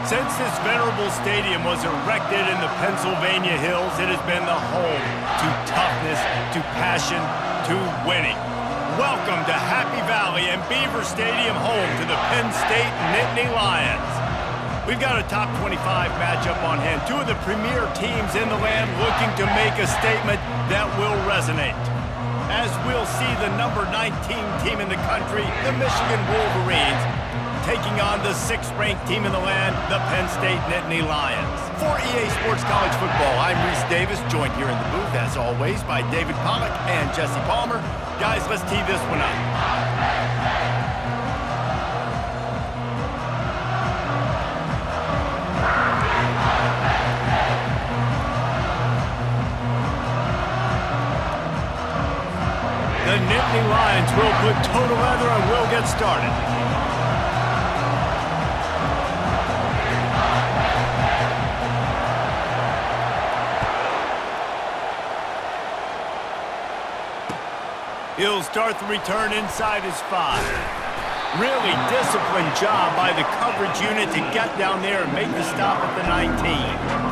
Since this venerable stadium was erected in the Pennsylvania hills, it has been the home to toughness, to passion, to winning. Welcome to Happy Valley and Beaver Stadium, home to the Penn State Nittany Lions. We've got a top 25 matchup on hand. Two of the premier teams in the land looking to make a statement that will resonate. As we'll see the number 19 team in the country, the Michigan Wolverines, taking on the 6th-ranked team in the land, the Penn State Nittany Lions. For EA Sports College Football, I'm Reese Davis, joined here in the booth, as always, by David Pollack and Jesse Palmer. Guys, let's tee this one up. The Nittany Lions will put toe to leather and will get started. He'll start the return inside his 5. Really disciplined job by the coverage unit to get down there and make the stop at the 19.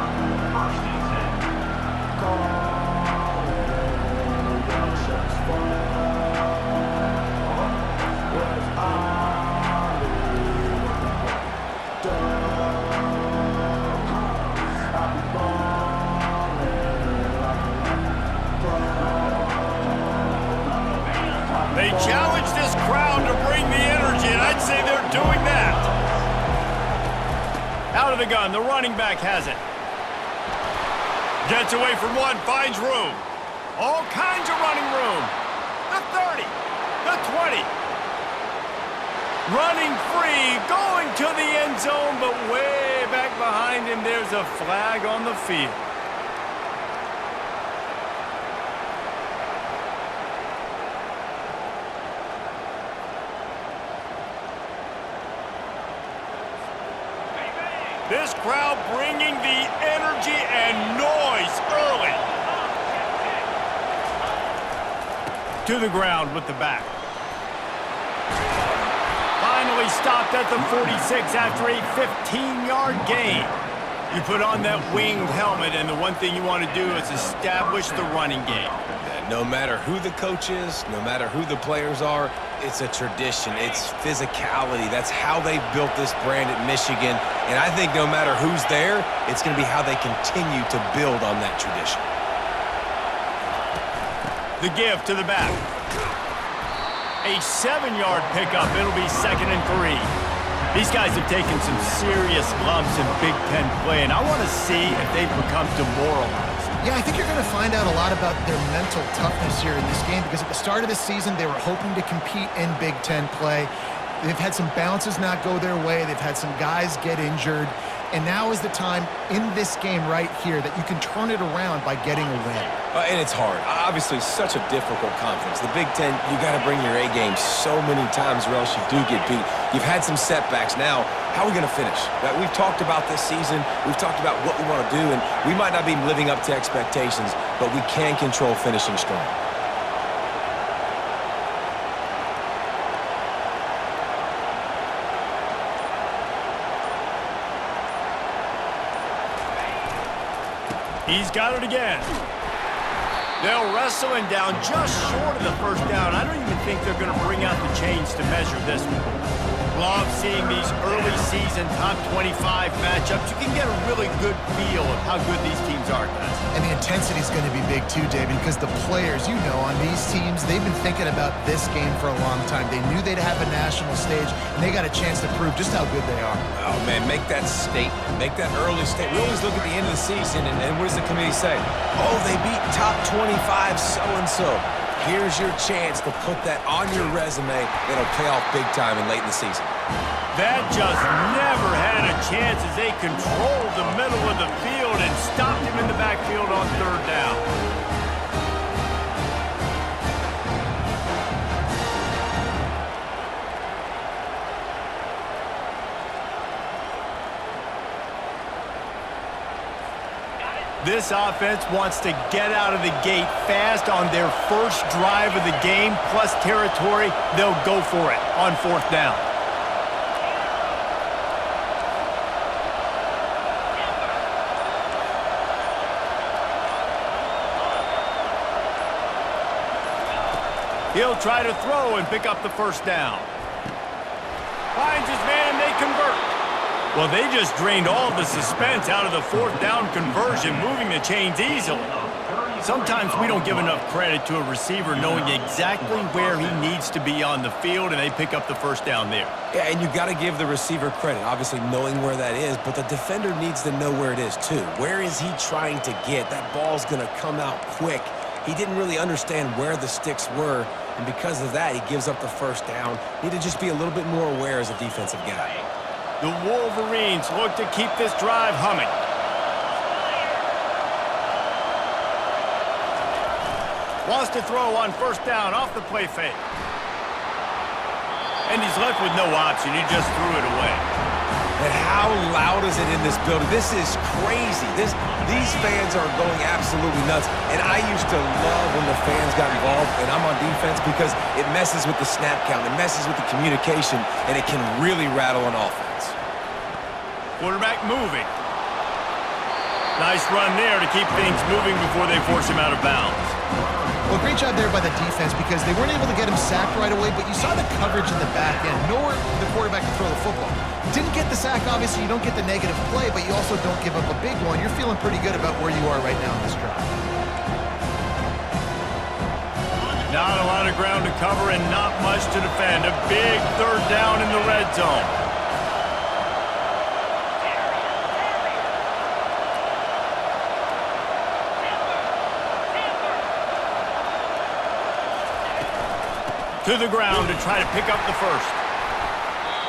They challenge this crowd to bring the energy, and I'd say they're doing that. Out of the gun, the running back has it. Gets away from one, finds room. All kinds of running room. The 30, the 20. Running free, going to the end zone, but way back behind him, there's a flag on the field. This crowd bringing the energy and noise early. To the ground with the back. Finally stopped at the 46 after a 15-yard gain. You put on that winged helmet, and the one thing you want to do is establish the running game. No matter who the coach is, no matter who the players are, it's a tradition. It's physicality. That's how they built this brand at Michigan. And I think no matter who's there, it's going to be how they continue to build on that tradition. The give to the back. A 7-yard pickup. It'll be 2nd and 3. These guys have taken some serious lumps in Big Ten play, and I want to see if they've become demoralized. Yeah, I think you're going to find out a lot about their mental toughness here in this game, because at the start of the season, they were hoping to compete in Big Ten play. They've had some bounces not go their way. They've had some guys get injured. And now is the time in this game right here that you can turn it around by getting a win. And it's hard. Obviously, such a difficult conference. The Big Ten, you got to bring your A game so many times or else you do get beat. You've had some setbacks. Now, how are we going to finish? Right? We've talked about this season. We've talked about what we want to do, and we might not be living up to expectations, but we can control finishing strong. He's got it again. They'll wrestle him down just short of the first down. I don't even think they're going to bring out the chains to measure this one. Love seeing these early season top 25 matchups. You can get a really good feel of how good these teams are, guys. And the intensity is going to be big too, David, because the players, you know, on these teams, they've been thinking about this game for a long time. They knew they'd have a national stage, and they got a chance to prove just how good they are. Oh, man, make that statement. Make that early statement. We always look at the end of the season, and what does the committee say? Oh, they beat top 25 so-and-so. Here's your chance to put that on your resume that'll pay off big time and late in the season. That just never had a chance as they controlled the middle of the field and stopped him in the backfield on 3rd down. This offense wants to get out of the gate fast on their first drive of the game, plus territory. They'll go for it on 4th down. He'll try to throw and pick up the first down. Finds his man, and they convert. Well, they just drained all the suspense out of the fourth down conversion, moving the chains easily. Sometimes we don't give enough credit to a receiver knowing exactly where he needs to be on the field, and they pick up the first down there. Yeah, and you got to give the receiver credit, obviously knowing where that is, but the defender needs to know where it is too. Where is he trying to get? That ball's going to come out quick. He didn't really understand where the sticks were, and because of that, he gives up the first down. Need to just be a little bit more aware as a defensive guy. The Wolverines look to keep this drive humming. Wants to throw on first down off the play fake. And he's left with no option. He just threw it away. And how loud is it in this building? This is crazy. These fans are going absolutely nuts. And I used to love when the fans got involved, and I'm on defense, because it messes with the snap count. It messes with the communication, and it can really rattle an offense. Quarterback moving. Nice run there to keep things moving before they force him out of bounds. Well, great job there by the defense, because they weren't able to get him sacked right away, but you saw the coverage in the back end. Nowhere for the quarterback to throw the football. Didn't get the sack, obviously. You don't get the negative play, but you also don't give up a big one. You're feeling pretty good about where you are right now in this drive. Not a lot of ground to cover and not much to defend. A big third down in the red zone. To the ground to try to pick up the first.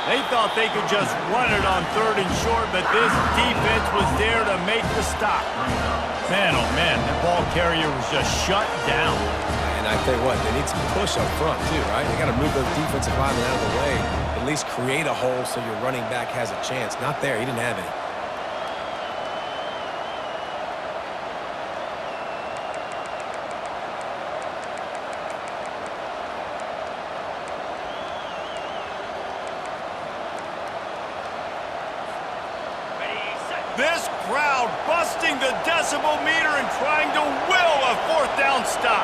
They thought they could just run it on third and short, but this defense was there to make the stop. Man, oh man, that ball carrier was just shut down. And I tell you what, they need some push up front too, right? They got to move those defensive linemen out of the way. At least create a hole so your running back has a chance. Not there, he didn't have any. This crowd busting the decibel meter and trying to will a fourth down stop.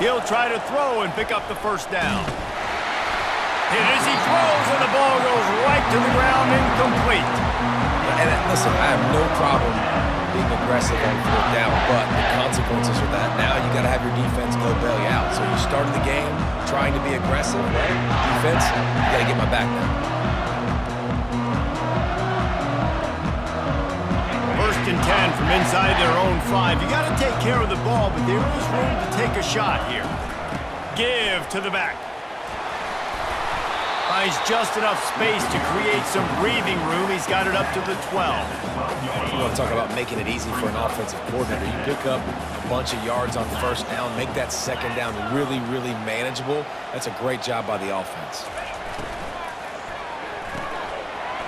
He'll try to throw and pick up the first down. And as he throws, and the ball goes right to the ground, incomplete. And listen, I have no problem being aggressive on fourth down, but the consequences are that now you got to have your defense go bail you out. So you started the game trying to be aggressive, right? Defense, you got to get my back now. First and 10 from inside their own 5. You got to take care of the ball, but there is room to take a shot here. Give to the back. Finds just enough space to create some breathing room. He's got it up to the 12. You want to talk about making it easy for an offensive coordinator. You pick up a bunch of yards on first down, make that second down really, really manageable. That's a great job by the offense.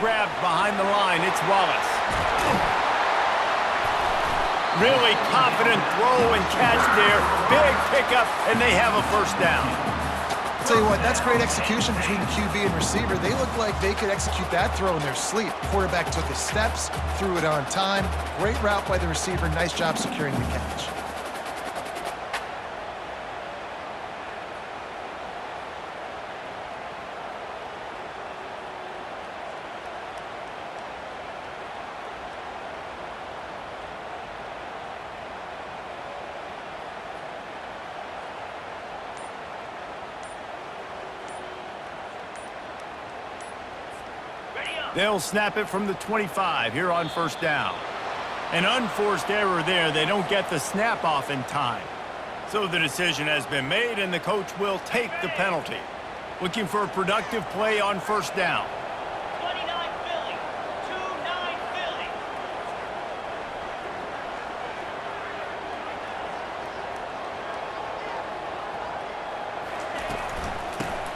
Grabbed behind the line. It's Wallace. Really confident throw and catch there. Big pickup, and they have a first down. I'll tell you what, that's great execution between the QB and receiver. They looked like they could execute that throw in their sleep. Quarterback took his steps, threw it on time. Great route by the receiver. Nice job securing the catch. They'll snap it from the 25 here on first down. An unforced error there. They don't get the snap off in time. So the decision has been made, and the coach will take the penalty. Looking for a productive play on first down. 29 Philly. 2-9 Philly.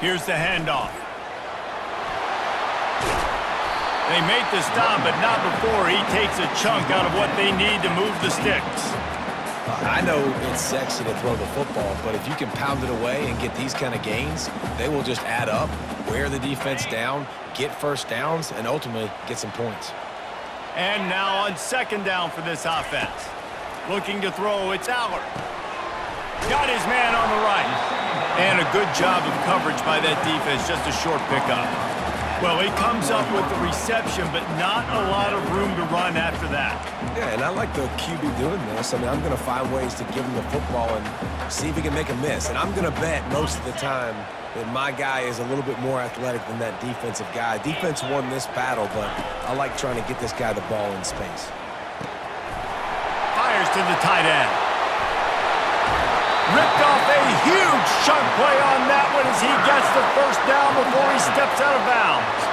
Here's the handoff. They make the stop, but not before he takes a chunk out of what they need to move the sticks. I know it's sexy to throw the football, but if you can pound it away and get these kind of gains, they will just add up, wear the defense down, get first downs, and ultimately get some points. And now on second down for this offense. Looking to throw, it's Allard. Got his man on the right. And a good job of coverage by that defense, just a short pickup. Well, he comes up with the reception, but not a lot of room to run after that. Yeah, and I like the QB doing this. I mean, I'm going to find ways to give him the football and see if he can make a miss. And I'm going to bet most of the time that my guy is a little bit more athletic than that defensive guy. Defense won this battle, but I like trying to get this guy the ball in space. Fires to the tight end. Ripped off a huge chunk play on that one as he gets the first down before he steps out of bounds.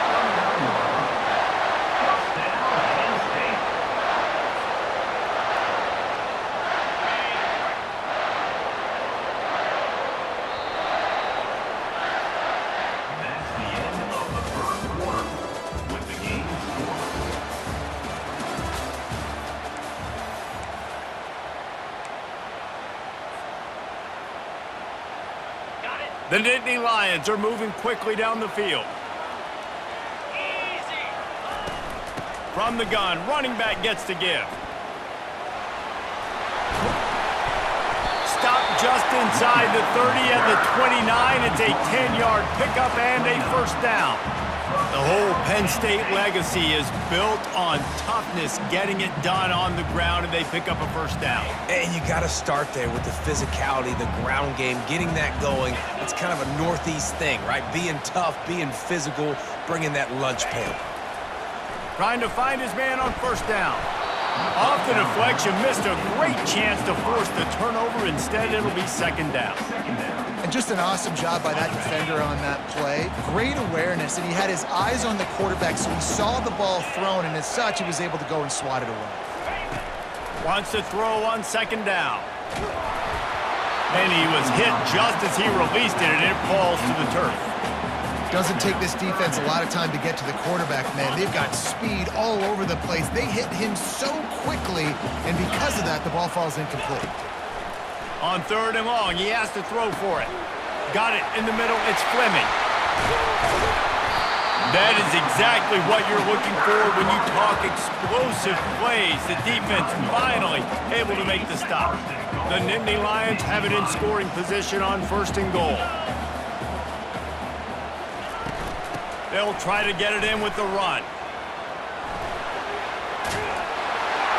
That's the end of the first quarter with the game score. The Nittany Lions are moving quickly down the field. Easy. From the gun, running back gets to give. Stop just inside the 30 at the 29. It's a 10-yard pickup and a first down. The whole Penn State legacy is built on toughness, getting it done on the ground, and they pick up a first down. And you got to start there with the physicality, the ground game, getting that going. It's kind of a Northeast thing, right? Being tough, being physical, bringing that lunch pail. Trying to find his man on first down. Off the deflection, missed a great chance to force the turnover. Instead, it'll be second down. And just an awesome job by that defender on that play. Great awareness, and he had his eyes on the quarterback, so he saw the ball thrown, and as such, he was able to go and swat it away. Wants to throw on second down. And he was hit just as he released it, and it falls to the turf. Doesn't take this defense a lot of time to get to the quarterback, man. They've got speed all over the place. They hit him so quickly, and because of that, the ball falls incomplete. On third and long, he has to throw for it. Got it in the middle, it's Fleming. That is exactly what you're looking for when you talk explosive plays. The defense finally able to make the stop. The Nittany Lions have it in scoring position on first and goal. They'll try to get it in with the run.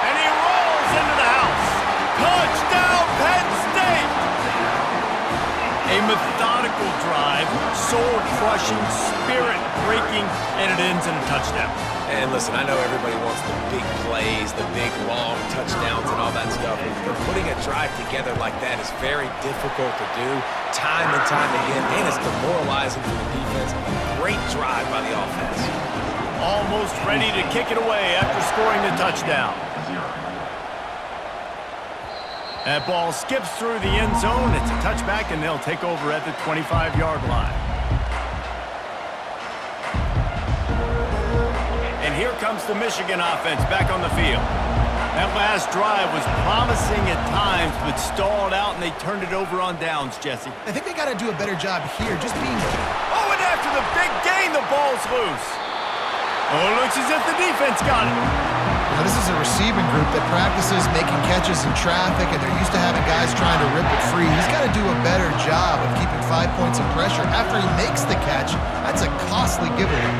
And he rolls into the house. Touchdown, Penn State! A methodical drive, soul-crushing, spirit-breaking, and it ends in a touchdown. And listen, I know everybody wants the big plays, the big, long touchdowns and all that stuff, but putting a drive together like that is very difficult to do time and time again, and it's demoralizing for the defense. Great drive by the offense. Almost ready to kick it away after scoring the touchdown. That ball skips through the end zone. It's a touchback, and they'll take over at the 25-yard line. And here comes the Michigan offense back on the field. That last drive was promising at times, but stalled out, and they turned it over on downs, Jesse. I think they got to do a better job here, just being... Oh, and after the big gain, the ball's loose. Oh, it looks as if the defense got it. Now, this is a receiving group that practices making catches in traffic, and they're used to having guys trying to rip it free. He's got to do a better job of keeping 5 points of pressure after he makes the catch. That's a costly giveaway.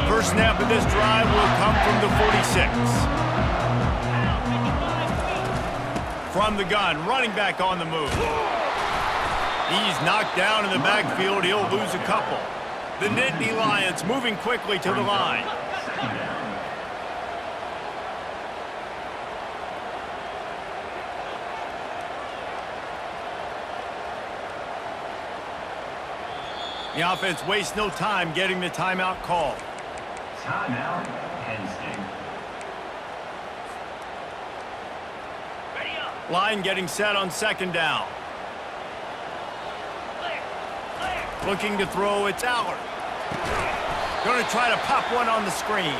First snap of this drive will come from the 46. From the gun, running back on the move. He's knocked down in the backfield. He'll lose a couple. The Nittany Lions moving quickly to the line. The offense wastes no time getting the timeout called. Timeout, Penn State. Ready up. Line getting set on second down. Clear. Clear. Looking to throw, it's Allard. Going to try to pop one on the screen.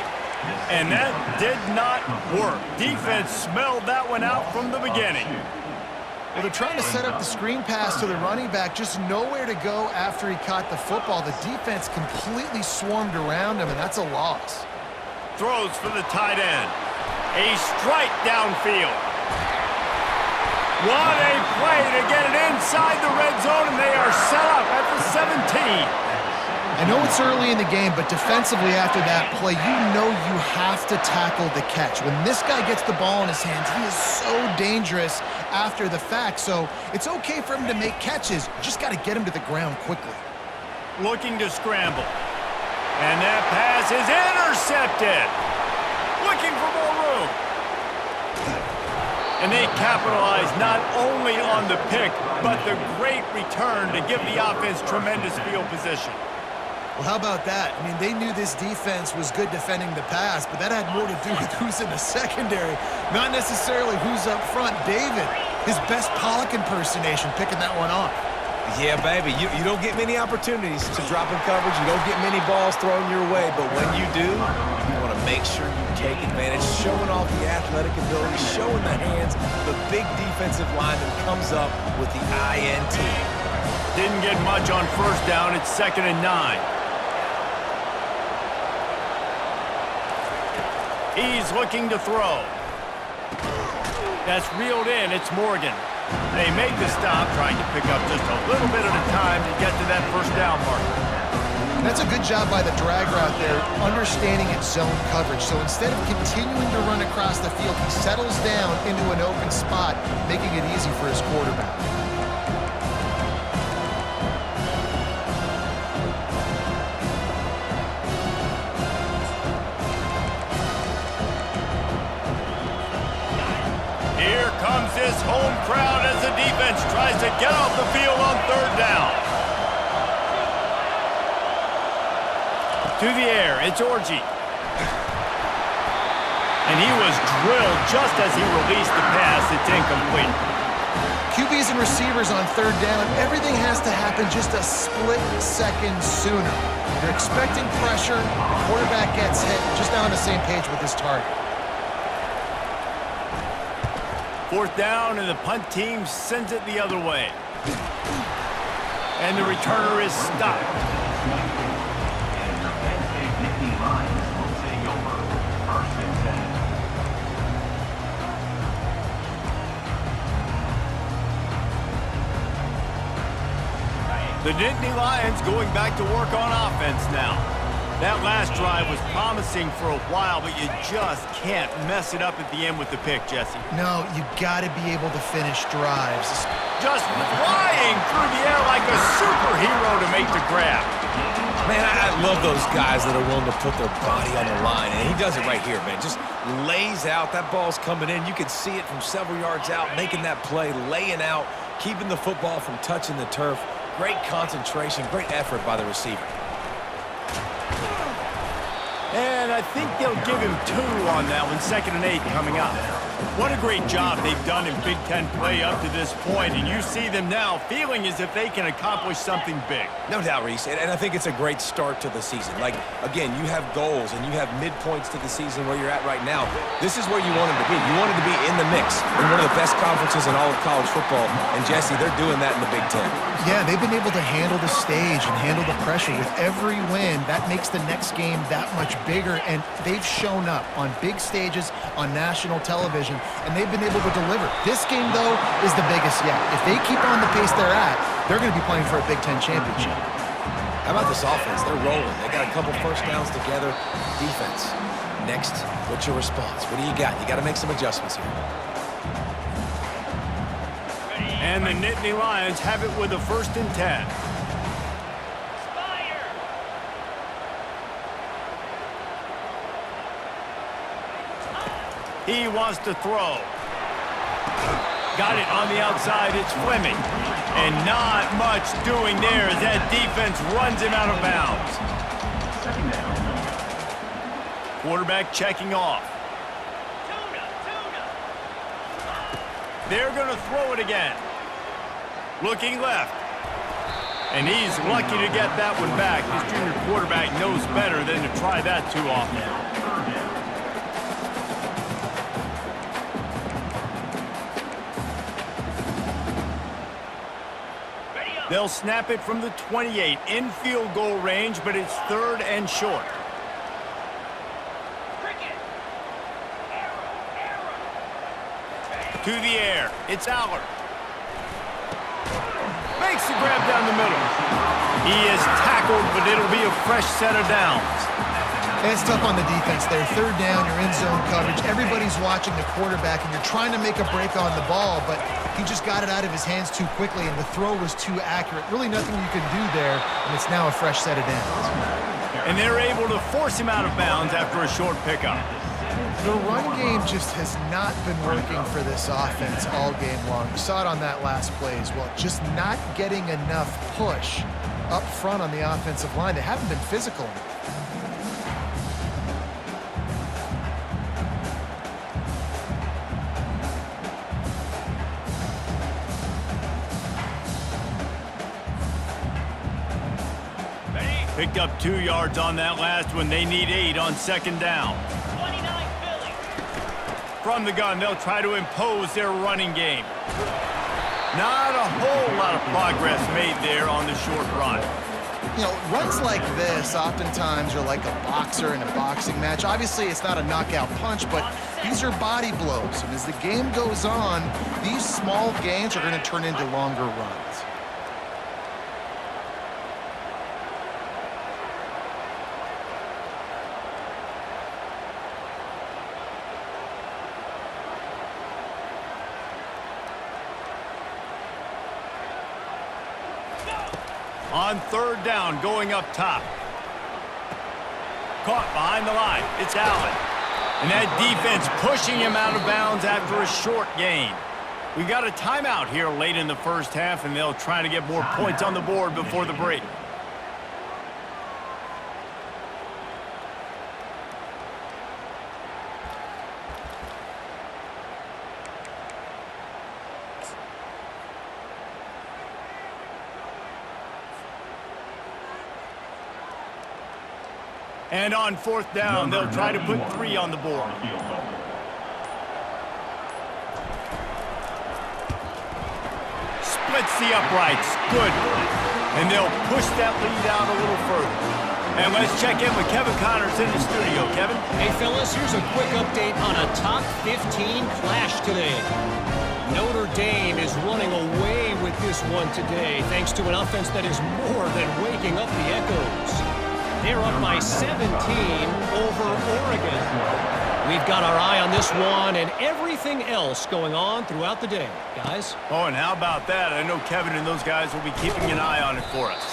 And that did not work. Defense smelled that one out from the beginning. Well, they're trying to set up the screen pass to the running back, just nowhere to go after he caught the football. The defense completely swarmed around him, and that's a loss. Throws for the tight end. A strike downfield. What a play to get it inside the red zone, and they are set up at the 17. I know it's early in the game, but defensively after that play, you know you have to tackle the catch. When this guy gets the ball in his hands, he is so dangerous after the fact. So it's okay for him to make catches. You just got to get him to the ground quickly. Looking to scramble. And that pass is intercepted. Looking for more room. And they capitalize not only on the pick, but the great return to give the offense tremendous field position. Well, how about that? I mean, they knew this defense was good defending the pass, but that had more to do with who's in the secondary, not necessarily who's up front. David, his best Pollock impersonation, picking that one off. Yeah, baby, you don't get many opportunities to drop in coverage. You don't get many balls thrown your way, but when you do, you want to make sure you take advantage, showing off the athletic ability, showing the hands. The big defensive lineman comes up with the INT. Didn't get much on first down. It's 2nd and 9. He's looking to throw. That's reeled in. It's Morgan. They make the stop, trying to pick up just a little bit at a time to get to that first down marker. That's a good job by the drag route there, understanding its zone coverage. So instead of continuing to run across the field, he settles down into an open spot, making it easy for his quarterback. Here comes this home crowd as the defense tries to get off the field on 3rd down. To the air, it's Orji. And he was drilled just as he released the pass. It's incomplete. QBs and receivers on 3rd down, everything has to happen just a split second sooner. They're expecting pressure, the quarterback gets hit, just not on the same page with his target. 4th down, and the punt team sends it the other way. And the returner is stopped. And your Penn State Nittany Lions will take over 1st and 10. The Nittany Lions going back to work on offense now. That last drive was promising for a while, but you just can't mess it up at the end with the pick, Jesse. No, you got to be able to finish drives. Just flying through the air like a superhero to make the grab. Man, I love those guys that are willing to put their body on the line, and he does it right here, man. Just lays out. That ball's coming in. You can see it from several yards out, making that play, laying out, keeping the football from touching the turf. Great concentration, great effort by the receiver. And I think they'll give him 2 on that one, 2nd and 8 coming up. What a great job they've done in Big Ten play up to this point, and you see them now feeling as if they can accomplish something big. No doubt, Reese, and I think it's a great start to the season. Like, again, you have goals and you have midpoints to the season where you're at right now. This is where you want them to be. You want them to be in the mix in one of the best conferences in all of college football, and Jesse, they're doing that in the Big Ten. Yeah, they've been able to handle the stage and handle the pressure. With every win, that makes the next game that much bigger, and they've shown up on big stages on national television, and they've been able to deliver. This game, though, is the biggest yet. If they keep on the pace they're at, they're going to be playing for a Big Ten championship. How about this offense? They're rolling. They got a couple first downs together. Defense. Next, what's your response? What do you got? You got to make some adjustments here. And the Nittany Lions have it with a 1st and 10. Spire. He wants to throw. Got it on the outside. It's Fleming. And not much doing there as that defense runs him out of bounds. 2nd down. Quarterback checking off. They're going to throw it again. Looking left. And he's lucky to get that one back. His junior quarterback knows better than to try that too often. They'll snap it from the 28 in field goal range, but it's 3rd and short. To the air. It's Aller. Makes the grab down the middle. He is tackled, but it'll be a fresh set of downs. And it's tough on the defense there. 3rd down, you're in zone coverage. Everybody's watching the quarterback, and you're trying to make a break on the ball, but he just got it out of his hands too quickly, and the throw was too accurate. Really nothing you can do there, and it's now a fresh set of downs. And they're able to force him out of bounds after a short pickup. The run game just has not been working for this offense all game long. You saw it on that last play as well. Just not getting enough push up front on the offensive line. They haven't been physical enough. Picked up 2 yards on that last one. They need 8 on 2nd down. 29 Philly. From the gun, they'll try to impose their running game. Not a whole lot of progress made there on the short run. You know, runs like this oftentimes are like a boxer in a boxing match. Obviously, it's not a knockout punch, but these are body blows. And as the game goes on, these small gains are going to turn into longer runs. On 3rd down, going up top. Caught behind the line. It's Allen. And that defense pushing him out of bounds after a short gain. We got a timeout here late in the first half, and they'll try to get more points on the board before the break. And on 4th down, they'll try to put 3 on the board. Splits the uprights. Good. And they'll push that lead out a little further. And let's check in with Kevin Connors in the studio. Kevin? Hey, fellas, here's a quick update on a top 15 clash today. Notre Dame is running away with this one today, thanks to an offense that is more than waking up the echoes. They're up by 17 over Oregon. We've got our eye on this one and everything else going on throughout the day, guys. Oh, and how about that? I know Kevin and those guys will be keeping an eye on it for us.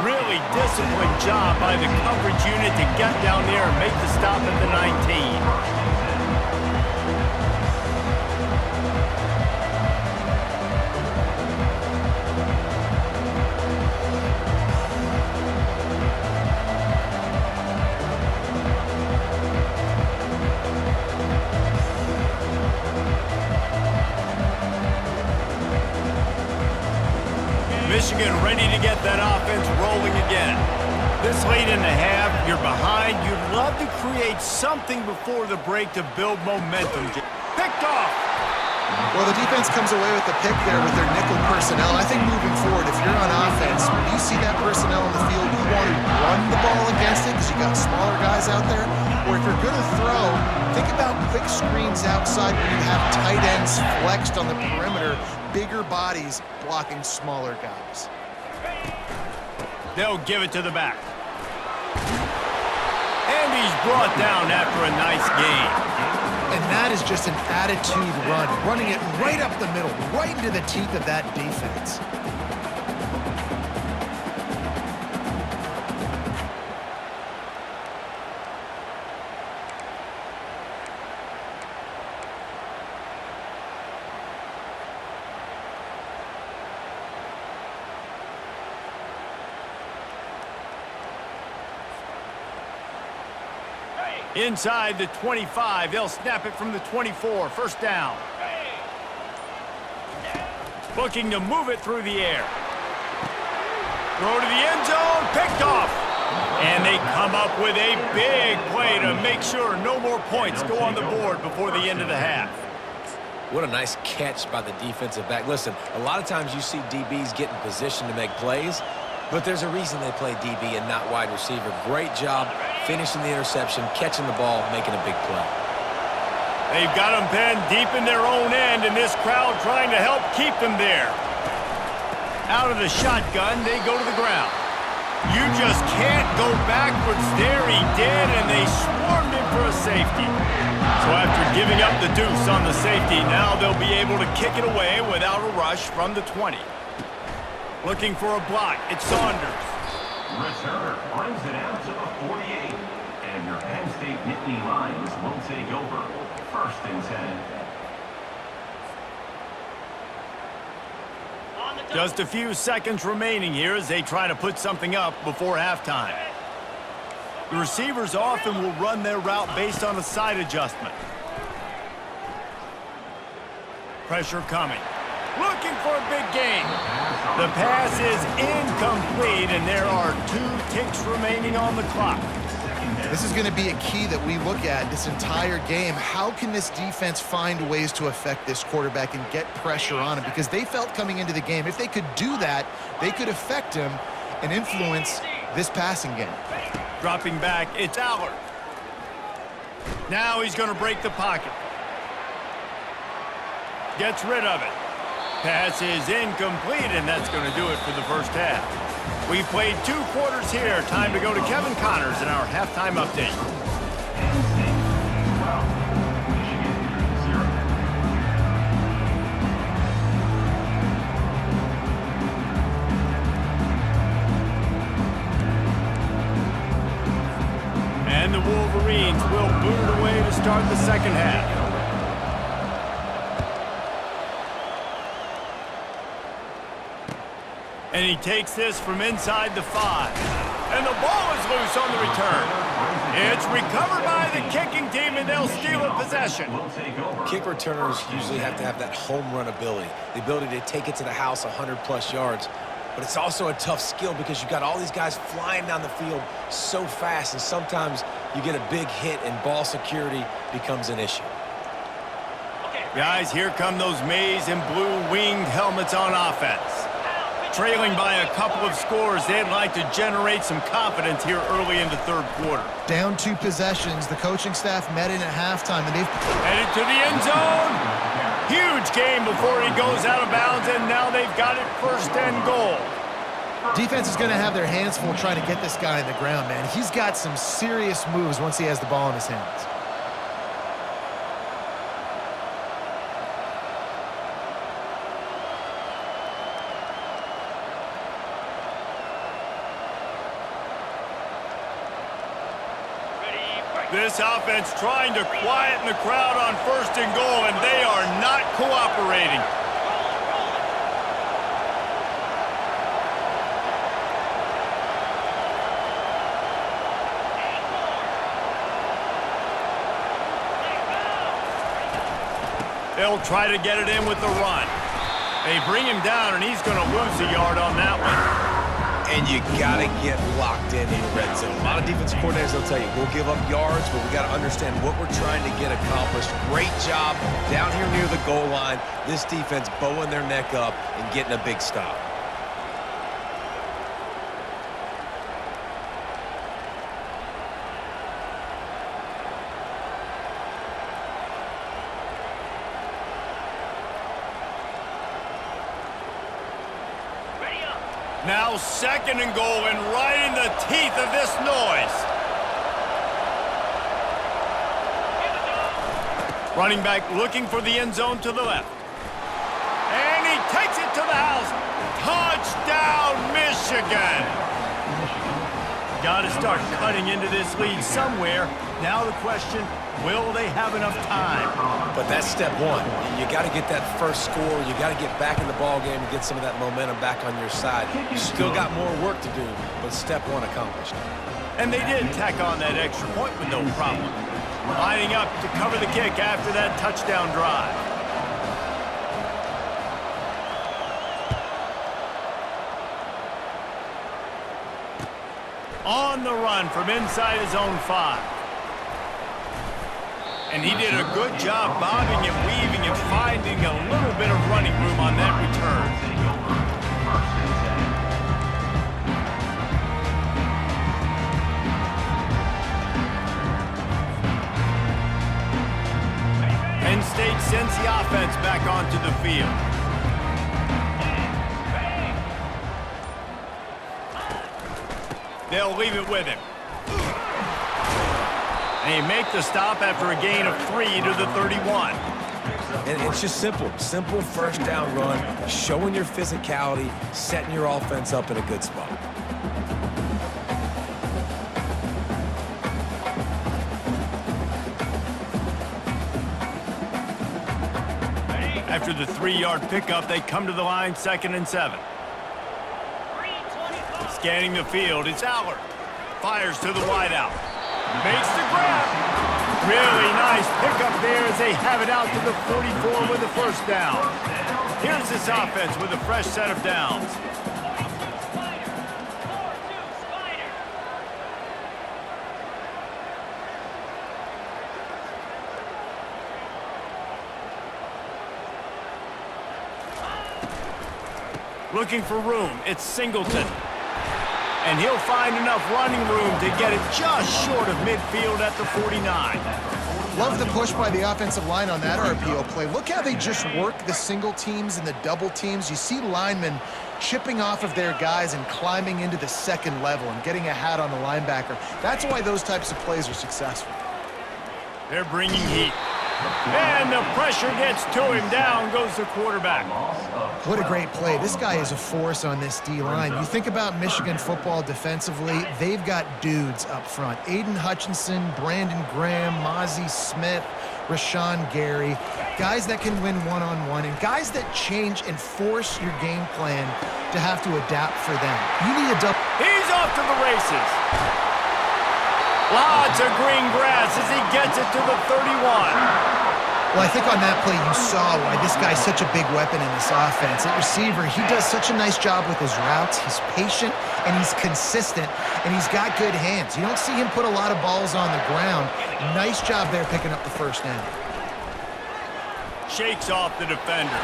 Really disciplined job by the coverage unit to get down there and make the stop at the 19. Michigan ready to get that offense rolling again. This late in the half, you're behind. You'd love to create something before the break to build momentum. Picked off. Well, the defense comes away with the pick there with their nickel personnel. I think moving forward, if you're on offense, when you see that personnel in the field, you want to run the ball against it because you got smaller guys out there. Or if you're going to throw, think about quick screens outside when you have tight ends flexed on the perimeter, bigger bodies blocking smaller guys. They'll give it to the back. And he's brought down after a nice gain. And that is just an attitude run, running it right up the middle, right into the teeth of that defense. Inside the 25, they'll snap it from the 24. 1st down. Looking to move it through the air. Throw to the end zone, picked off. And they come up with a big play to make sure no more points go on the board before the end of the half. What a nice catch by the defensive back. Listen, a lot of times you see DBs get in position to make plays, but there's a reason they play DB and not wide receiver. Great job finishing the interception, catching the ball, making a big play. They've got them pinned deep in their own end, and this crowd trying to help keep them there. Out of the shotgun, they go to the ground. You just can't go backwards there. He did, and they swarmed him for a safety. So after giving up the deuce on the safety, now they'll be able to kick it away without a rush from the 20. Looking for a block. It's Saunders. Returner brings it out to the 48. And your Penn State Nittany Lions will take over. 1st and 10. Just a few seconds remaining here as they try to put something up before halftime. The receivers often will run their route based on a side adjustment. Pressure coming. Looking for a big gain. The pass is incomplete, and there are 2 ticks remaining on the clock. This is going to be a key that we look at this entire game. How can this defense find ways to affect this quarterback and get pressure on him? Because they felt coming into the game, if they could do that, they could affect him and influence this passing game. Dropping back, it's Allard. Now he's going to break the pocket. Gets rid of it. Pass is incomplete, and that's going to do it for the first half. We've played 2 quarters here. Time to go to Kevin Connors in our halftime update. Penn State 12, Michigan 0. And the Wolverines will boot it away to start the second half. And he takes this from inside the 5. And the ball is loose on the return. It's recovered by the kicking team, and they'll steal a possession. Kick returners usually have to have that home run ability, the ability to take it to the house 100-plus yards. But it's also a tough skill because you've got all these guys flying down the field so fast, and sometimes you get a big hit and ball security becomes an issue. Guys, here come those maize and blue winged helmets on offense. Trailing by a couple of scores, they'd like to generate some confidence here early in the 3rd quarter. Down 2 possessions, the coaching staff met in at halftime, and they've Headed to the end zone. Huge game before he goes out of bounds, and now they've got it 1st and goal. defense is going to have their hands full trying to get this guy on the ground, man. He's got some serious moves once he has the ball in his hands. This offense trying to quieten the crowd on 1st and goal, and they are not cooperating. They'll try to get it in with the run. They bring him down, and he's going to lose a yard on that one. And you got to get locked in the red zone. A lot of defense coordinators will tell you, we'll give up yards, but we got to understand what we're trying to get accomplished. Great job down here near the goal line. This defense bowing their neck up and getting a big stop. Now 2nd and goal, and right in the teeth of this noise. Running back looking for the end zone to the left. And he takes it to the house. Touchdown, Michigan. Got to start cutting into this lead somewhere. Now the question, will they have enough time? But that's step one. You got to get that first score. You got to get back in the ball game and get some of that momentum back on your side. You still got more work to do, but step one accomplished. And they did tack on that extra point with no problem. Lining up to cover the kick after that touchdown drive. On the run from inside his own 5. And he did a good job bobbing and weaving and finding a little bit of running room on that return. Penn State sends the offense back onto the field. They'll leave it with him. And he make the stop after a gain of 3 to the 31. And it's just simple. Simple first down run, showing your physicality, setting your offense up in a good spot. After the 3-yard pickup, they come to the line 2nd and 7. Scanning the field, it's Aller. Fires to the wideout. Makes the grab. Really nice pickup there as they have it out to the 44 with the first down. Here's this offense with a fresh set of downs. Looking for room, it's Singleton. And he'll find enough running room to get it just short of midfield at the 49. Love the push by the offensive line on that RPO play. Look how they just work the single teams and the double teams. You see linemen chipping off of their guys and climbing into the second level and getting a hat on the linebacker. That's why those types of plays are successful. They're bringing heat. And the pressure gets to him. Down goes the quarterback. What a great play. This guy is a force on this D-line. You think about Michigan football defensively, they've got dudes up front. Aiden Hutchinson, Brandon Graham, Mozzie Smith, Rashawn Gary. Guys that can win one-on-one and guys that change and force your game plan to have to adapt for them. You need a double. He's off to the races. Lots of green grass as he gets it to the 31. Well, I think on that play you saw why this guy's such a big weapon in this offense. At receiver, he does such a nice job with his routes. He's patient, and he's consistent, and he's got good hands. You don't see him put a lot of balls on the ground. Nice job there picking up the first down. Shakes off the defender.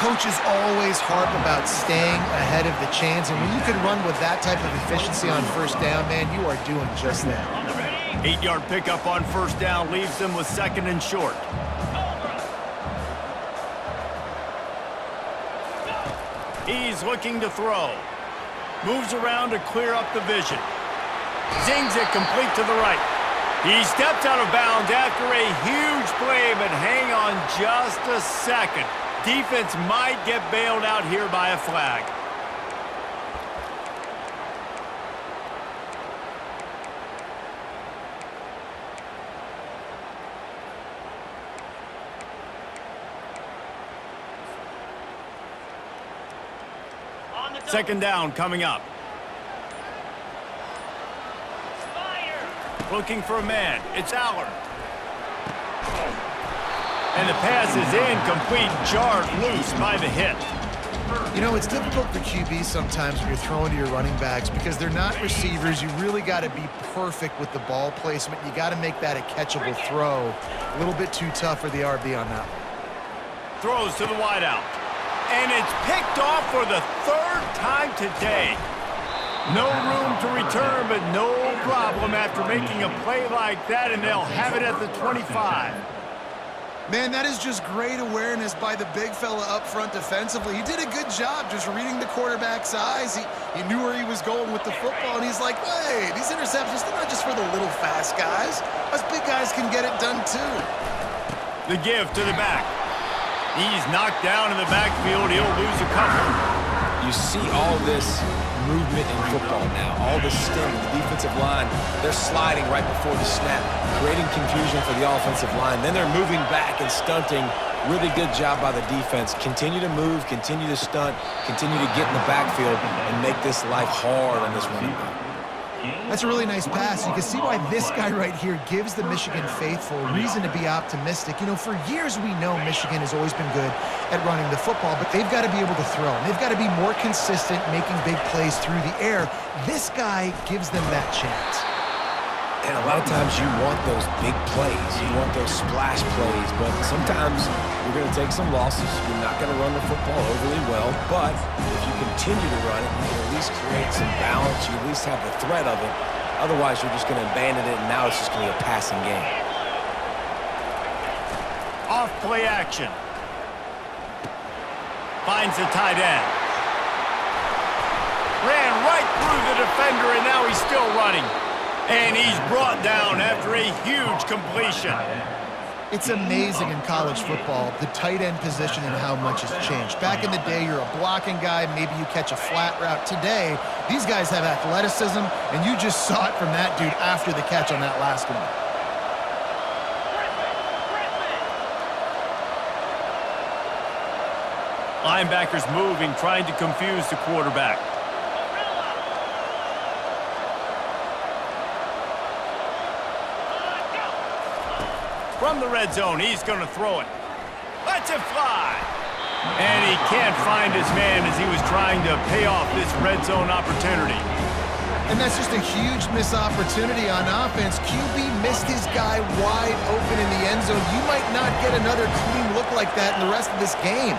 Coaches always harp about staying ahead of the chains, and when you can run with that type of efficiency on first down, man, you are doing just that. 8-yard pickup on first down leaves them with 2nd and short. He's looking to throw. Moves around to clear up the vision. Zings it complete to the right. He steps out of bounds after a huge play, but hang on just a second. Defense might get bailed out here by a flag. Second down coming up. Looking for a man. It's Aller. And the pass is incomplete, jarred loose by the hit. You know, it's difficult for QBs sometimes when you're throwing to your running backs because they're not receivers. You really got to be perfect with the ball placement. You got to make that a catchable throw. A little bit too tough for the RB on that one. Throws to the wideout. And it's picked off for the 3rd time today. No room to return, but no problem after making a play like that, and they'll have it at the 25. Man, that is just great awareness by the big fella up front defensively. He did a good job just reading the quarterback's eyes. He knew where he was going with the football, and he's like, hey, these interceptions, they're not just for the little fast guys. Us big guys can get it done too. The give to the back. He's knocked down in the backfield. He'll lose a couple. You see all this movement in football now. All the stem, the defensive line, they're sliding right before the snap, creating confusion for the offensive line. Then they're moving back and stunting. Really good job by the defense. Continue to move, continue to stunt, continue to get in the backfield and make this life hard on this running back. That's a really nice pass. You can see why this guy right here gives the Michigan faithful reason to be optimistic. You know, for years we know Michigan has always been good at running the football, but they've got to be able to throw. And they've got to be more consistent making big plays through the air. This guy gives them that chance. And a lot of times you want those big plays. You want those splash plays. But sometimes you're going to take some losses. You're not going to run the football overly well. But if you continue to run it, you can at least create some balance. You at least have the threat of it. Otherwise, you're just going to abandon it, and now it's just going to be a passing game. Off play action. Finds the tight end. Ran right through the defender, and now he's still running. And he's brought down after a huge completion. It's amazing in college football, the tight end position and how much has changed. Back in the day, you're a blocking guy, maybe you catch a flat route. Today, these guys have athleticism, and you just saw it from that dude after the catch on that last one. Linebackers moving, trying to confuse the quarterback. From the red zone, he's going to throw it. Lets it fly. And he can't find his man as he was trying to pay off this red zone opportunity. And that's just a huge missed opportunity on offense. QB missed his guy wide open in the end zone. You might not get another clean look like that in the rest of this game.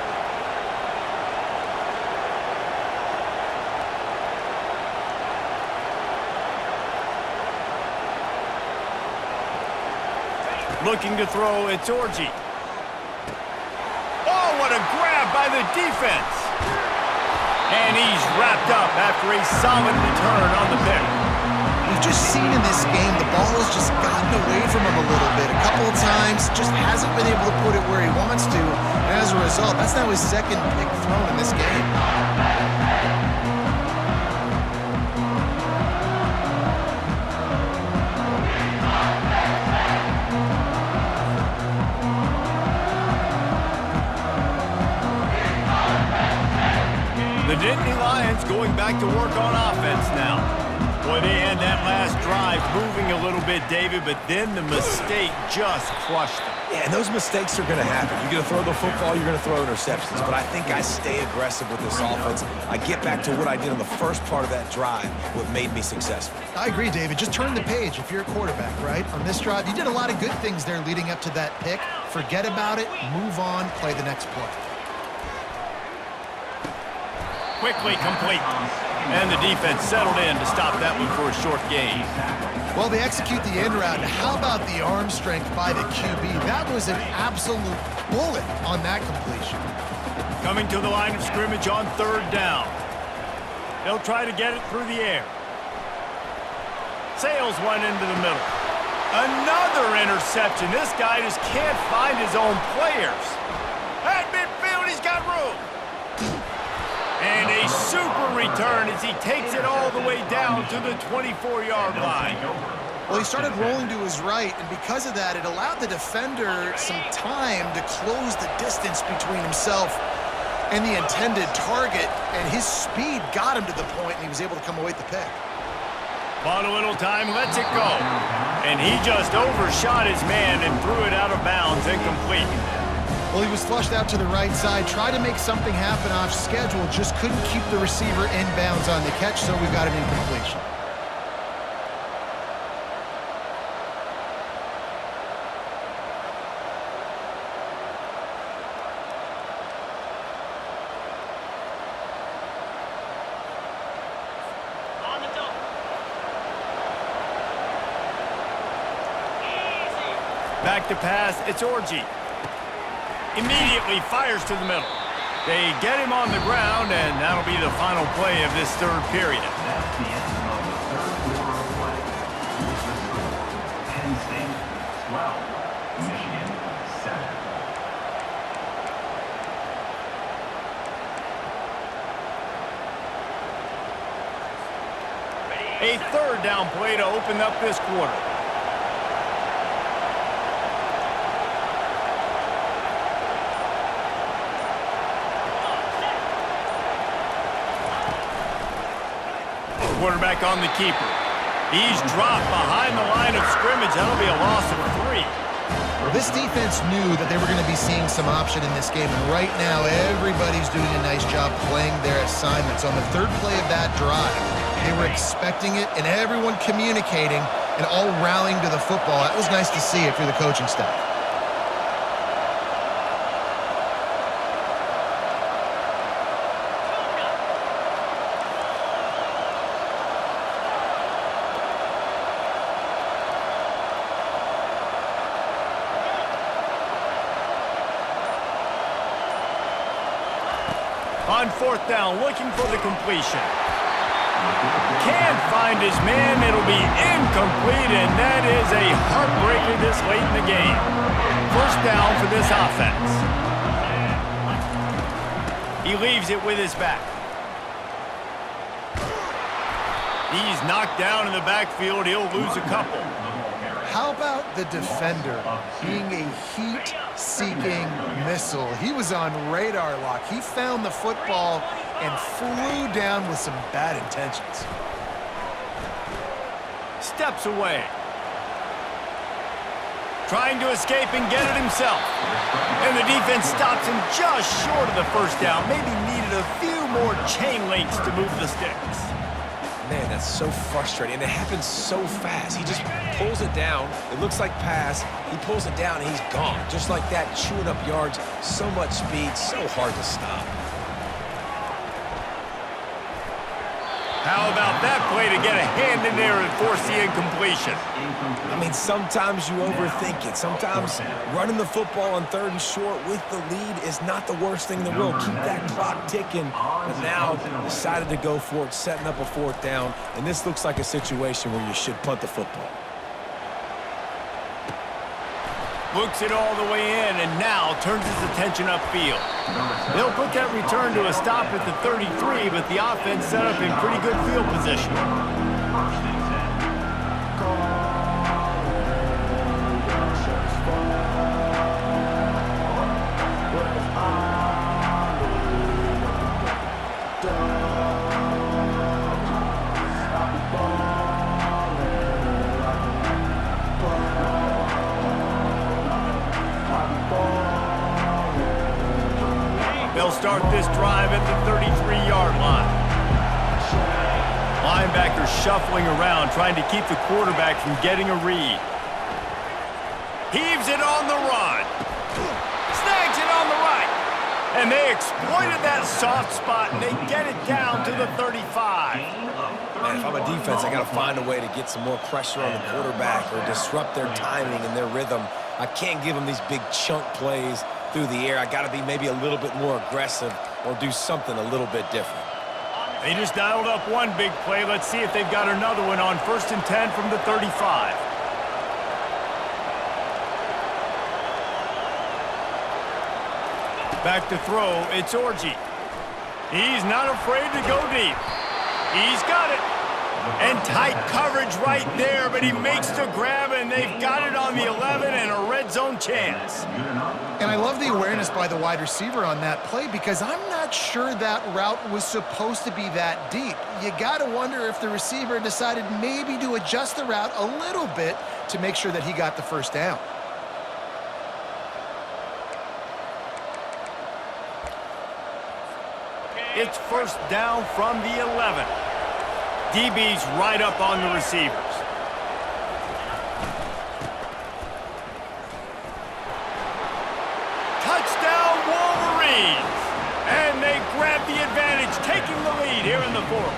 Looking to throw, it's Orji. Oh, what a grab by the defense. And he's wrapped up after a solid return on the pick. We've just seen in this game the ball has just gotten away from him a little bit. A couple of times, just hasn't been able to put it where he wants to. And as a result, that's now his second pick thrown in this game. The Nittany Lions going back to work on offense now. Boy, they had that last drive moving a little bit, David, but then the mistake just crushed them. Yeah, and those mistakes are going to happen. You're going to throw the football, you're going to throw interceptions. But I think I stay aggressive with this offense. I get back to what I did on the first part of that drive, what made me successful. I agree, David. Just turn the page if you're a quarterback, right? On this drive, you did a lot of good things there leading up to that pick. Forget about it, move on, play the next play. Quickly complete. And the defense settled in to stop that one for a short gain. Well, they execute the end route. How about the arm strength by the QB? That was an absolute bullet on that completion. Coming to the line of scrimmage on third down. They'll try to get it through the air. Sails one into the middle. Another interception. This guy just can't find his own players. At midfield, he's got room. And a super return as he takes it all the way down to the 24-yard line. Well, he started rolling to his right, and because of that, it allowed the defender some time to close the distance between himself and the intended target, and his speed got him to the point, and he was able to come away with the pick. Bought a little time, lets it go. And he just overshot his man and threw it out of bounds, incomplete. Well, he was flushed out to the right side, tried to make something happen off schedule, just couldn't keep the receiver inbounds on the catch, so we got an incompletion. On the double. Easy. Back to pass, it's Orji. Immediately fires to the middle. They get him on the ground, and that'll be the final play of this third period. That's the end of the third quarter of play. Here's the score. Penn State 12, Michigan 7. A third down play to open up this quarter. Quarterback on the keeper. He's dropped behind the line of scrimmage. That'll be a loss of 3. Well, this defense knew that they were going to be seeing some option in this game, and right now everybody's doing a nice job playing their assignments. On the third play of that drive, they were expecting it, and everyone communicating, and all rallying to the football. That was nice to see if you're the coaching staff. On fourth down, looking for the completion. Can't find his man. It'll be incomplete, and that is a heartbreaker this late in the game. First down for this offense. He leaves it with his back. He's knocked down in the backfield. He'll lose a couple. How about the defender being a heat-seeking missile? He was on radar lock. He found the football and flew down with some bad intentions. Steps away. Trying to escape and get it himself. And the defense stops him just short of the first down. Maybe needed a few more chain links to move the sticks. Man, that's so frustrating, and it happens so fast. He just pulls it down. It looks like pass. He pulls it down, and he's gone. Just like that, chewing up yards. So much speed, so hard to stop. How about that play to get a hand in there and force the incompletion? I mean, sometimes you overthink it. Sometimes running the football on 3rd and short with the lead is not the worst thing in the world. Keep that clock ticking. But now decided to go for it, setting up a 4th down. And this looks like a situation where you should punt the football. Looks it all the way in, and now turns his attention upfield. They'll put that return to a stop at the 33, but the offense set up in pretty good field position. They'll start this drive at the 33-yard line. Linebacker shuffling around, trying to keep the quarterback from getting a read. Heaves it on the run. Snags it on the right. And they exploited that soft spot, and they get it down to the 35. Man, if I'm a defense, I got to find a way to get some more pressure on the quarterback or disrupt their timing and their rhythm. I can't give them these big chunk plays through the air. I got to be maybe a little bit more aggressive or do something a little bit different. They just dialed up one big play. Let's see if they've got another one on 1st and 10 from the 35. Back to throw, it's Orji. He's not afraid to go deep. He's got it. And tight coverage right there, but he makes the grab, and they've got it on the 11 and a red zone chance. And I love the awareness by the wide receiver on that play because I'm not sure that route was supposed to be that deep. You got to wonder if the receiver decided maybe to adjust the route a little bit to make sure that he got the first down. It's first down from the 11. DB's right up on the receivers. Touchdown Wolverines! And they grab the advantage, taking the lead here in the 4th.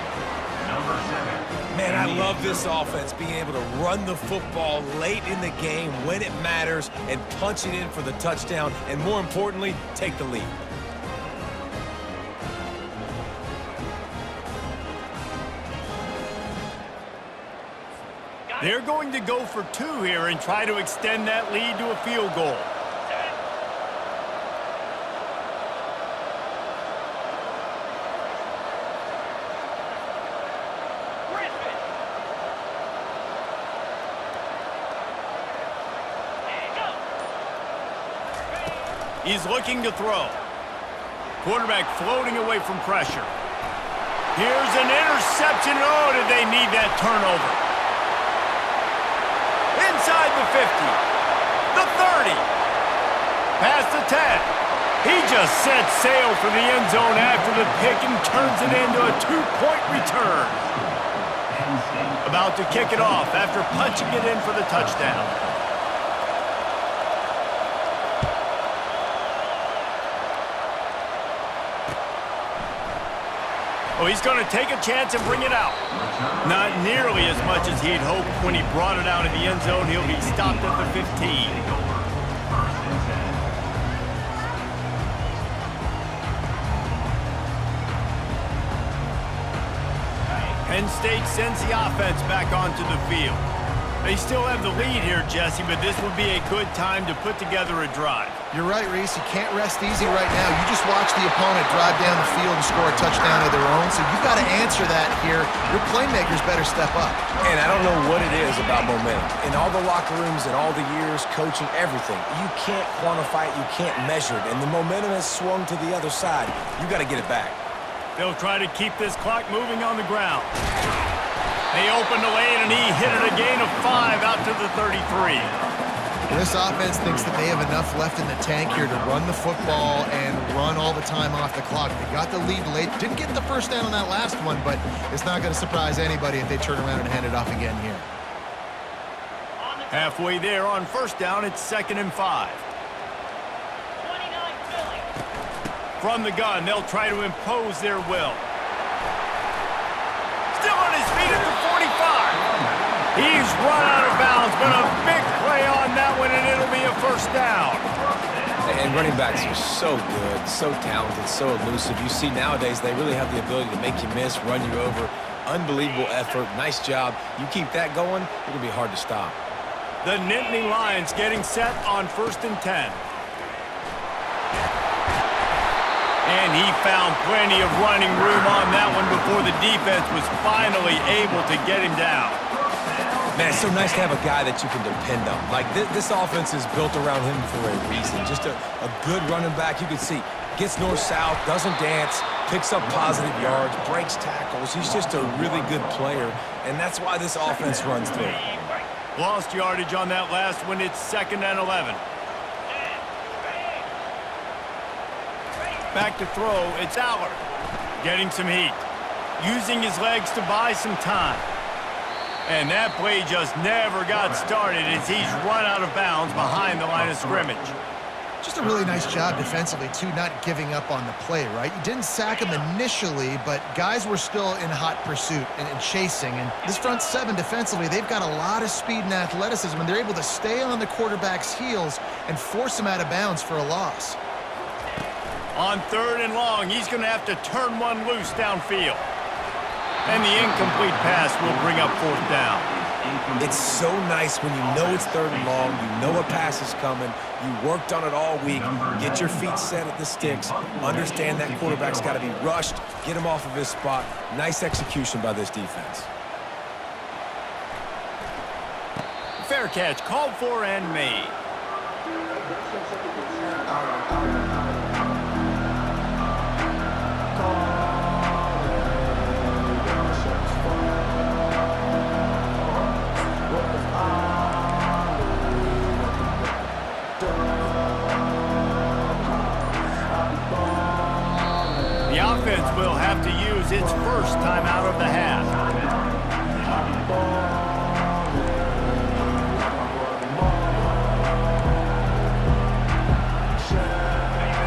Man, I love this offense, being able to run the football late in the game when it matters and punch it in for the touchdown, and more importantly, take the lead. They're going to go for 2 here and try to extend that lead to a field goal. He's looking to throw. Quarterback floating away from pressure. Here's an interception. Oh, did they need that turnover? Inside the 50, the 30, past the 10. He just set sail for the end zone after the pick and turns it into a 2-point return. About to kick it off after punching it in for the touchdown. Oh, he's going to take a chance and bring it out. Not nearly as much as he'd hoped when he brought it out of the end zone. He'll be stopped at the 15. Penn State sends the offense back onto the field. They still have the lead here, Jesse, but this would be a good time to put together a drive. You're right, Reese. You can't rest easy right now. You just watch the opponent drive down the field and score a touchdown of their own, so you've got to answer that here. Your playmakers better step up. And I don't know what it is about momentum. In all the locker rooms and all the years, coaching, everything, you can't quantify it, you can't measure it, and the momentum has swung to the other side. You got to get it back. They'll try to keep this clock moving on the ground. They open the lane, and he hit it a gain of 5 out to the 33. This offense thinks that they have enough left in the tank here to run the football and run all the time off the clock. They got the lead late. Didn't get the first down on that last one, but it's not going to surprise anybody if they turn around and hand it off again here. Halfway there on first down, it's 2nd and 5. 29 Philly. From the gun, they'll try to impose their will. Still on his feet at the 45. He's run out of bounds, but a big play on that one, and it'll be a first down. And running backs are so good, so talented, so elusive. You see nowadays they really have the ability to make you miss, run you over. Unbelievable effort. Nice job. You keep that going, it'll be hard to stop. The Nittany Lions getting set on 1st and 10. And he found plenty of running room on that one before the defense was finally able to get him down. Man, it's so nice to have a guy that you can depend on. Like, this offense is built around him for a reason. Just a good running back. You can see, gets north-south, doesn't dance, picks up positive yards, breaks tackles. He's just a really good player, and that's why this offense runs through. Lost yardage on that last one. It's 2nd and 11. Back to throw. It's Allard. Getting some heat. Using his legs to buy some time. And that play just never got started as he's run out of bounds behind the line of scrimmage. Just a really nice job defensively, too, not giving up on the play, right? You didn't sack him initially, but guys were still in hot pursuit and chasing. And this front seven defensively, they've got a lot of speed and athleticism, and they're able to stay on the quarterback's heels and force him out of bounds for a loss. On 3rd and long, he's going to have to turn one loose downfield. And the incomplete pass will bring up 4th down. It's so nice when you know it's 3rd and long, you know a pass is coming, you worked on it all week, get your feet set at the sticks, understand that quarterback's got to be rushed, get him off of his spot. Nice execution by this defense. Fair catch, called for and made. The offense will have to use its first time out of the half.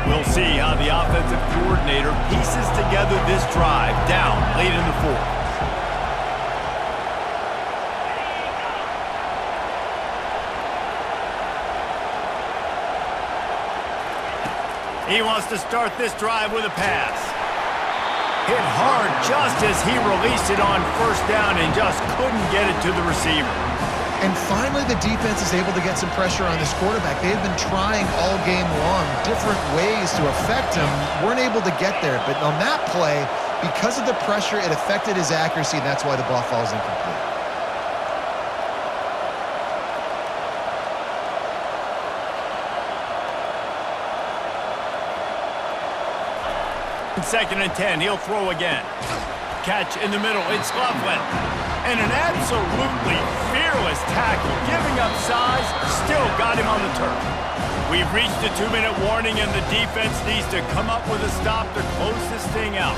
We'll see how the offensive coordinator pieces together this drive down late in the 4th. He wants to start this drive with a pass. Hit hard just as he released it on 1st down and just couldn't get it to the receiver. And finally, the defense is able to get some pressure on this quarterback. They've been trying all game long different ways to affect him. Weren't able to get there. But on that play, because of the pressure, it affected his accuracy, and that's why the ball falls incomplete. 2nd and 10, he'll throw again. Catch in the middle, it's Loveland. And an absolutely fearless tackle, giving up size, still got him on the turf. We've reached the 2-minute warning, and the defense needs to come up with a stop to close this thing out.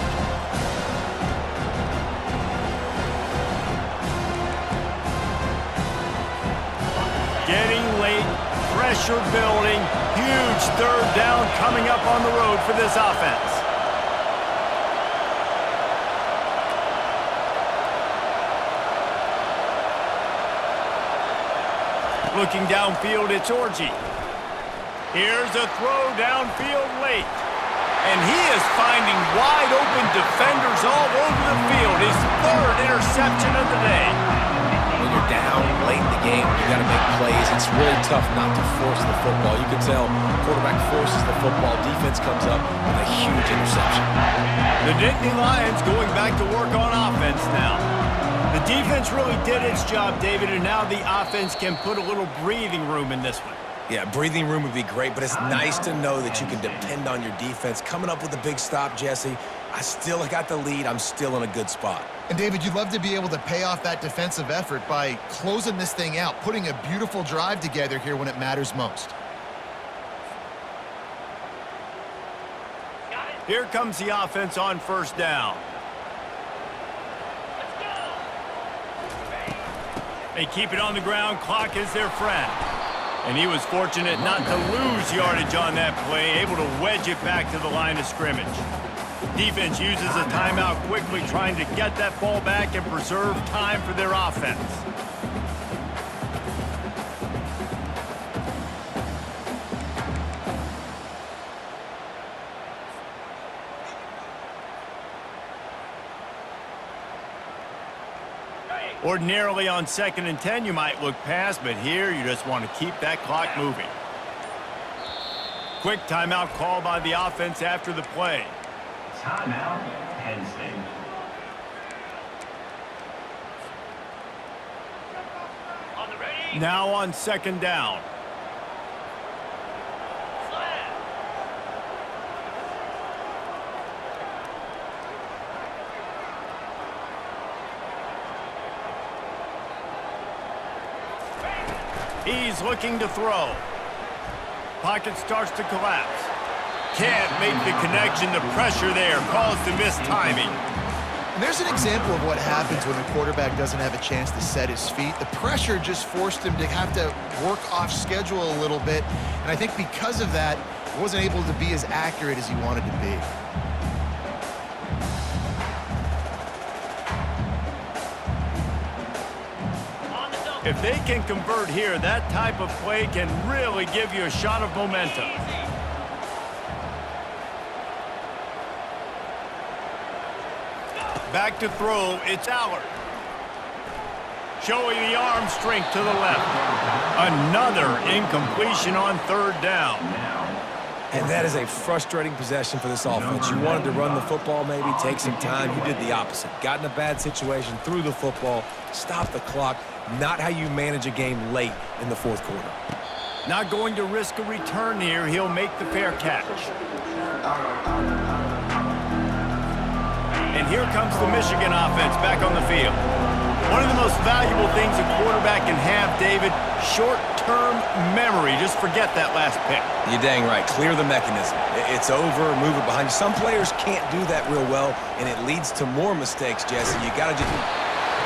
pressure building. Huge third down coming up on the road for this offense. Looking downfield, it's Orji. Here's a throw downfield late. And he is finding wide-open defenders all over the field. His third interception of the day. When you're down late in the game, you got to make plays. It's really tough not to force the football. You can tell quarterback forces the football. Defense comes up with a huge interception. The Nittany Lions going back to work on offense now. The defense really did its job, David, and now the offense can put a little breathing room in this one. Yeah, breathing room would be great, but it's nice to know that you can depend on your defense. Coming up with a big stop, Jesse. I still got the lead. I'm still in a good spot. And, David, you'd love to be able to pay off that defensive effort by closing this thing out, putting a beautiful drive together here when it matters most. Here comes the offense on first down. They keep it on the ground. Clock is their friend. And he was fortunate not to lose yardage on that play, able to wedge it back to the line of scrimmage. Defense uses a timeout quickly, trying to get that ball back and preserve time for their offense. Ordinarily on 2nd and 10, you might look past, but here you just want to keep that clock moving. Quick timeout call by the offense after the play. Timeout, Penn State. On the ready. Now on 2nd down. He's looking to throw. Pocket starts to collapse. Can't make the connection. The pressure there caused the missed timing. And there's an example of what happens when the quarterback doesn't have a chance to set his feet. The pressure just forced him to have to work off schedule a little bit. And I think because of that, he wasn't able to be as accurate as he wanted to be. If they can convert here, that type of play can really give you a shot of momentum. Back to throw, it's Allard. Showing the arm strength to the left. Another incompletion on 3rd down. And that is a frustrating possession for this offense. You wanted to run the football, maybe take some time. You did the opposite. Got in a bad situation, threw the football, stopped the clock. Not how you manage a game late in the 4th quarter. Not going to risk a return here. He'll make the fair catch. And here comes the Michigan offense back on the field. One of the most valuable things a quarterback can have, David, short-term memory. Just forget that last pick. You're dang right. Clear the mechanism. It's over, move it behind you. Some players can't do that real well, and it leads to more mistakes, Jesse. You got to just...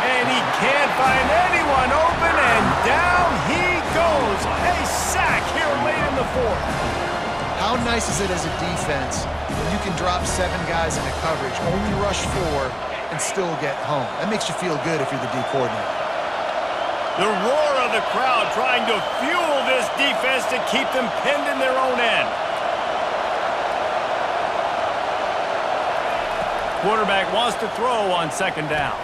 And he can't find anyone open, and down he goes. A sack here late in the 4th. How nice is it as a defense when you can drop 7 guys into coverage, only rush 4, and still get home? That makes you feel good if you're the D coordinator. The roar of the crowd trying to fuel this defense to keep them pinned in their own end. Quarterback wants to throw on 2nd down.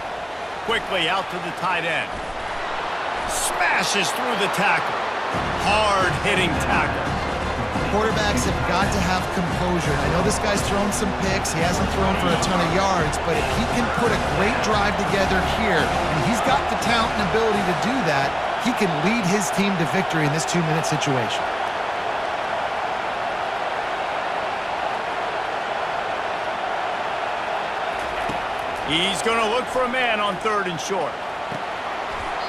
Quickly out to the tight end. Smashes through the tackle. Hard-hitting tackle. Quarterbacks have got to have composure. I know this guy's thrown some picks. He hasn't thrown for a ton of yards, but if he can put a great drive together here, and he's got the talent and ability to do that, he can lead his team to victory in this 2-minute situation. He's going to look for a man on 3rd and short.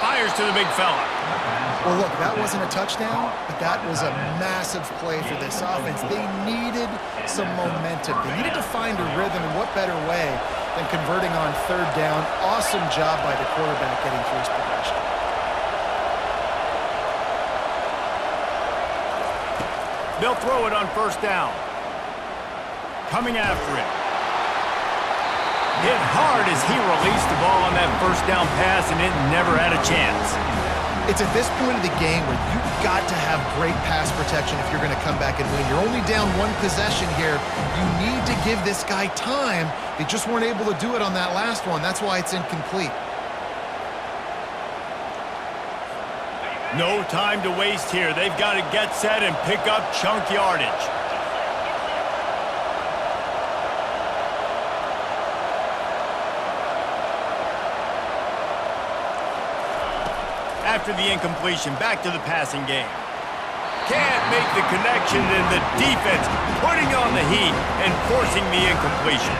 Fires to the big fella. Well, look, that wasn't a touchdown, but that was a massive play for this offense. They needed some momentum. They needed to find a rhythm, and what better way than converting on 3rd down. Awesome job by the quarterback getting through his progression. They'll throw it on first down. Coming after it. Hit hard as he released the ball on that first down pass, and it never had a chance. It's at this point of the game where you've got to have great pass protection if you're going to come back and win. You're only down one possession here. You need to give this guy time. They just weren't able to do it on that last one. That's why it's incomplete. No time to waste here. They've got to get set and pick up chunk yardage. After the incompletion, back to the passing game. Can't make the connection, and the defense putting on the heat and forcing the incompletion.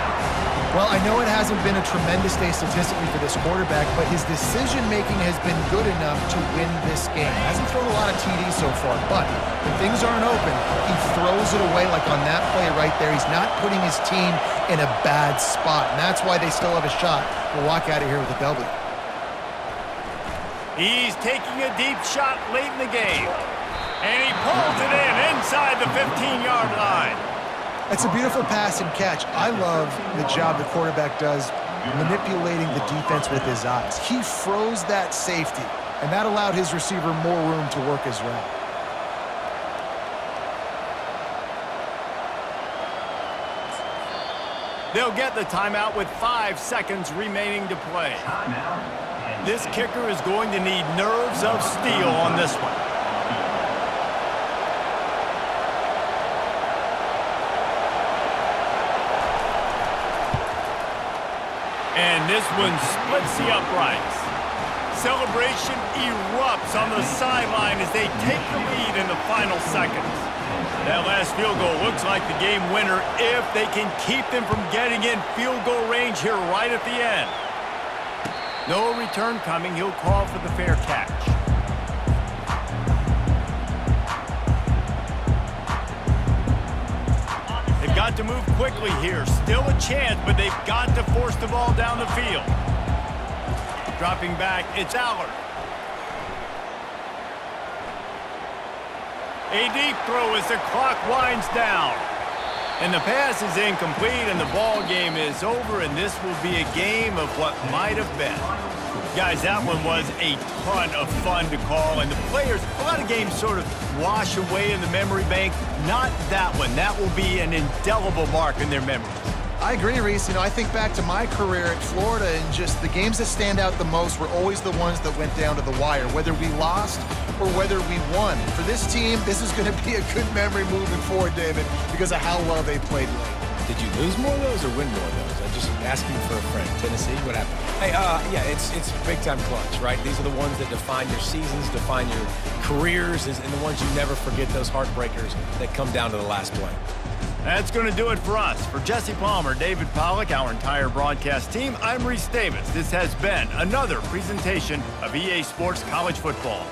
Well, I know it hasn't been a tremendous day statistically for this quarterback, but his decision-making has been good enough to win this game. Hasn't thrown a lot of TDs so far, but when things aren't open, he throws it away like on that play right there. He's not putting his team in a bad spot, and that's why they still have a shot to walk out of here with a W. He's taking a deep shot late in the game. And he pulls it in inside the 15-yard line. It's a beautiful pass and catch. I love the job the quarterback does manipulating the defense with his eyes. He froze that safety, and that allowed his receiver more room to work his route. They'll get the timeout with 5 seconds remaining to play. This kicker is going to need nerves of steel on this one. And this one splits the uprights. Celebration erupts on the sideline as they take the lead in the final seconds. That last field goal looks like the game winner if they can keep them from getting in field goal range here right at the end. No return coming. He'll call for the fair catch. They've got to move quickly here. Still a chance, but they've got to force the ball down the field. Dropping back, it's Allard. A deep throw as the clock winds down. And the pass is incomplete, and the ball game is over, and this will be a game of what might have been. Guys, that one was a ton of fun to call, and the players, a lot of games sort of wash away in the memory bank. Not that one. That will be an indelible mark in their memory. I agree, Reese. You know, I think back to my career at Florida, and just the games that stand out the most were always the ones that went down to the wire, whether we lost or whether we won. For this team, this is going to be a good memory moving forward, David, because of how well they played late. Did you lose more of those or win more of those? I'm just asking for a friend. Tennessee, what happened? Hey, yeah, it's big-time clutch, right? These are the ones that define your seasons, define your careers, and the ones you never forget, those heartbreakers that come down to the last play. That's going to do it for us. For Jesse Palmer, David Pollack, our entire broadcast team, I'm Reese Davis. This has been another presentation of EA Sports College Football.